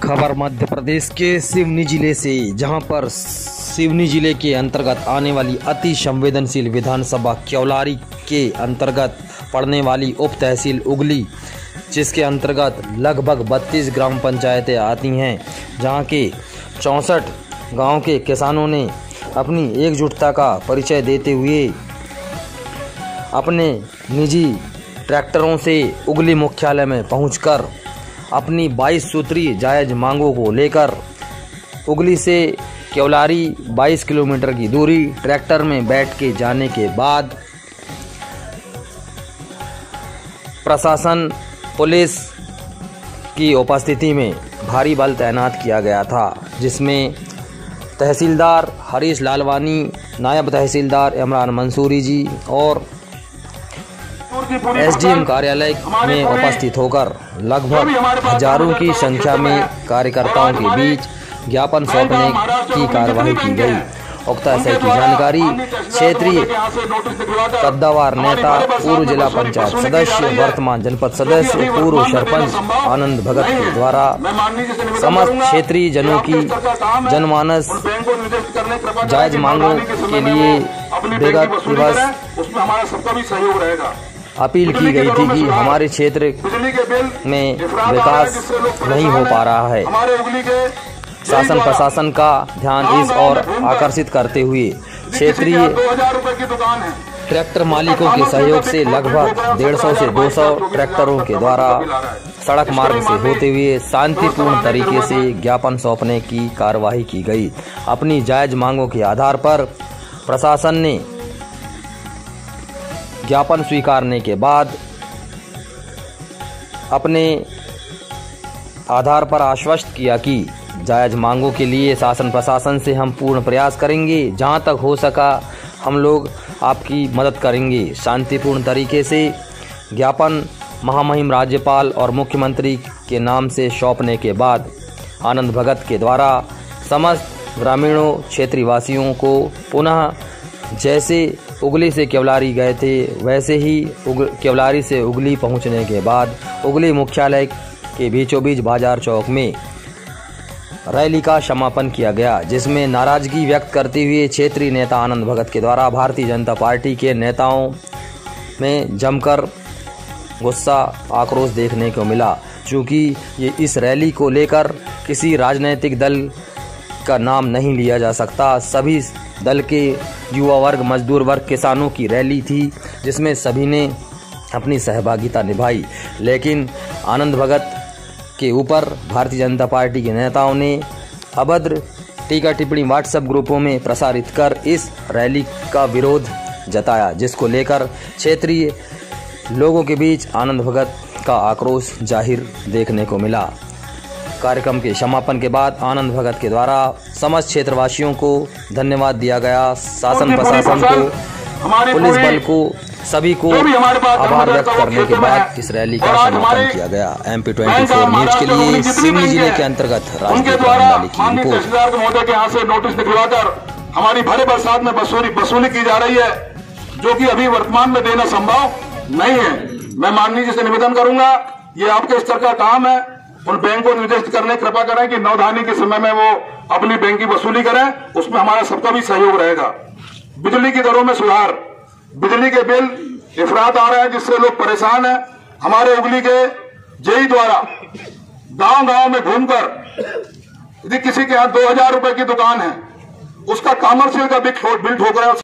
खबर मध्य प्रदेश के सिवनी जिले से, जहां पर सिवनी जिले के अंतर्गत आने वाली अति संवेदनशील विधानसभा क्यौलारी के अंतर्गत पड़ने वाली उप तहसील उगली, जिसके अंतर्गत लगभग 32 ग्राम पंचायतें आती हैं, जहां के 64 गांव के किसानों ने अपनी एकजुटता का परिचय देते हुए अपने निजी ट्रैक्टरों से उगली मुख्यालय में पहुंचकर अपनी 22 सूत्रीय जायज़ मांगों को लेकर उगली से क्यौलारी 22 किलोमीटर की दूरी ट्रैक्टर में बैठ के जाने के बाद प्रशासन पुलिस की उपस्थिति में भारी बल तैनात किया गया था, जिसमें तहसीलदार हरीश लालवानी, नायब तहसीलदार इमरान मंसूरी जी और एसडीएम कार्यालय में उपस्थित होकर लगभग हजारों की संख्या में कार्यकर्ताओं के बीच ज्ञापन सौंपने की कार्यवाही की गई। उक्त आशय की जानकारी क्षेत्रीय कद्दावार नेता, पूर्व जिला पंचायत सदस्य, वर्तमान जनपद सदस्य, पूर्व सरपंच आनंद भगत के द्वारा समस्त क्षेत्रीय जनों की जनमानस जायज मांगों के लिए विगत दिवस अपील की गई थी कि हमारे क्षेत्र में विकास नहीं हो पा रहा है। शासन प्रशासन का ध्यान इस ओर आकर्षित करते हुए क्षेत्रीय ट्रैक्टर मालिकों के सहयोग से लगभग 150 से 200 ट्रैक्टरों के द्वारा सड़क मार्ग से होते हुए शांतिपूर्ण तरीके से ज्ञापन सौंपने की कार्यवाही की गई। अपनी जायज मांगों के आधार पर प्रशासन ने ज्ञापन स्वीकारने के बाद अपने आधार पर आश्वस्त किया कि जायज मांगों के लिए शासन प्रशासन से हम पूर्ण प्रयास करेंगे, जहां तक हो सका हम लोग आपकी मदद करेंगे। शांतिपूर्ण तरीके से ज्ञापन महामहिम राज्यपाल और मुख्यमंत्री के नाम से सौंपने के बाद आनंद भगत के द्वारा समस्त ग्रामीणों क्षेत्रीय वासियों को पुनः जैसे उगली से क्यौलारी गए थे वैसे ही क्यौलारी से उगली पहुंचने के बाद उगली मुख्यालय के बीचों बीच बाजार चौक में रैली का समापन किया गया, जिसमें नाराजगी व्यक्त करते हुए क्षेत्रीय नेता आनंद भगत के द्वारा भारतीय जनता पार्टी के नेताओं में जमकर गुस्सा आक्रोश देखने को मिला। चूँकि ये इस रैली को लेकर किसी राजनीतिक दल का नाम नहीं लिया जा सकता, सभी दल के युवा वर्ग, मजदूर वर्ग, किसानों की रैली थी, जिसमें सभी ने अपनी सहभागिता निभाई। लेकिन आनंद भगत के ऊपर भारतीय जनता पार्टी के नेताओं ने अभद्र टीका टिप्पणी व्हाट्सएप ग्रुपों में प्रसारित कर इस रैली का विरोध जताया, जिसको लेकर क्षेत्रीय लोगों के बीच आनंद भगत का आक्रोश जाहिर देखने को मिला। कार्यक्रम के समापन के बाद आनंद भगत के द्वारा समस्त क्षेत्रवासियों को धन्यवाद दिया गया। शासन प्रशासन को, पुलिस बल को, सभी को आभार व्यक्त करने के बाद इस रैली का समापन किया गया। MP24 न्यूज के लिए सिवनी जिले के अंतर्गत राजदीप रामवाली की रिपोर्ट। महोदय के यहाँ से नोटिस निकलवाकर हमारी भारी बरसात में वसूली की जा रही है, जो कि अभी वर्तमान में देना संभव नहीं है। मैं माननीय जी से निवेदन करूंगा, ये आपके स्तर का काम है, उन बैंक को निर्देशित करने कृपा करें कि नवधानी के समय में वो अपनी बैंक की वसूली करें, उसमें हमारा सबका भी सहयोग रहेगा। बिजली की दरों में सुधार, बिजली के बिल इफरात आ रहे हैं, जिससे लोग परेशान हैं। हमारे उगली के जेई द्वारा गांव गांव में घूमकर यदि किसी के यहाँ 2000 रुपए की दुकान है, उसका कॉमर्शियल का बिल ठोक रहे हैं,